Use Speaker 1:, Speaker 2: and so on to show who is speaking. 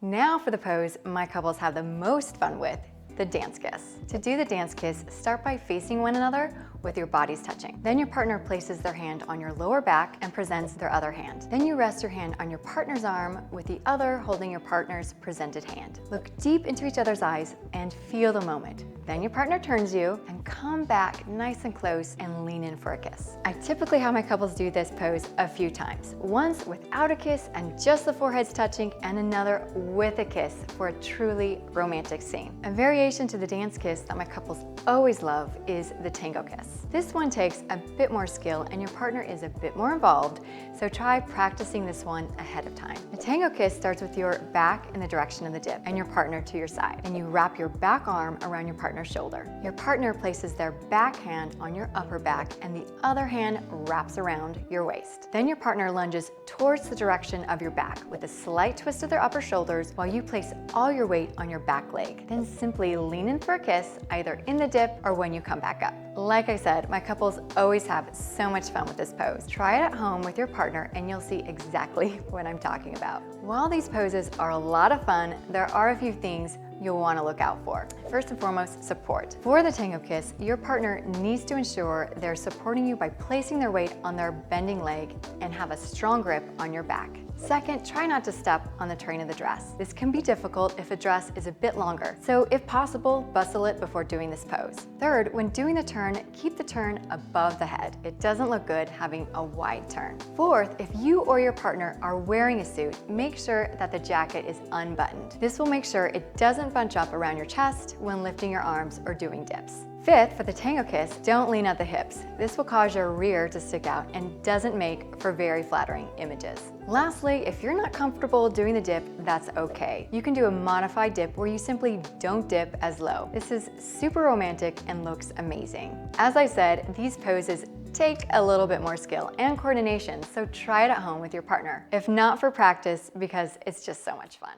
Speaker 1: Now for the pose my couples have the most fun with, the dance kiss. To do the dance kiss, start by facing one another with your bodies touching. Then your partner places their hand on your lower back and presents their other hand. Then you rest your hand on your partner's arm with the other holding your partner's presented hand. Look deep into each other's eyes and feel the moment. Then your partner turns you and come back nice and close and lean in for a kiss. I typically have my couples do this pose a few times. Once without a kiss and just the foreheads touching, and another with a kiss for a truly romantic scene. A variation to the dance kiss that my couples always love is the tango kiss. This one takes a bit more skill and your partner is a bit more involved, so try practicing this one ahead of time. The tango kiss starts with your back in the direction of the dip and your partner to your side, and you wrap your back arm around your partner's shoulder. Your partner places their back hand on your upper back and the other hand wraps around your waist. Then your partner lunges towards the direction of your back with a slight twist of their upper shoulders while you place all your weight on your back leg. Then simply lean in for a kiss, either in the dip or when you come back up. Like I said, my couples always have so much fun with this pose. Try it at home with your partner and you'll see exactly what I'm talking about. While these poses are a lot of fun, there are a few things you'll want to look out for. First and foremost, support. For the tango kiss, your partner needs to ensure they're supporting you by placing their weight on their bending leg and have a strong grip on your back. Second, try not to step on the train of the dress. This can be difficult if a dress is a bit longer, so if possible, bustle it before doing this pose. Third, when doing the turn, keep the turn above the head. It doesn't look good having a wide turn. Fourth, if you or your partner are wearing a suit, make sure that the jacket is unbuttoned. This will make sure it doesn't bunch up around your chest when lifting your arms or doing dips. Fifth, for the tango kiss, don't lean at the hips. This will cause your rear to stick out and doesn't make for very flattering images. Lastly, if you're not comfortable doing the dip, that's okay. You can do a modified dip where you simply don't dip as low. This is super romantic and looks amazing. As I said, these poses take a little bit more skill and coordination, so try it at home with your partner. If not for practice, because it's just so much fun.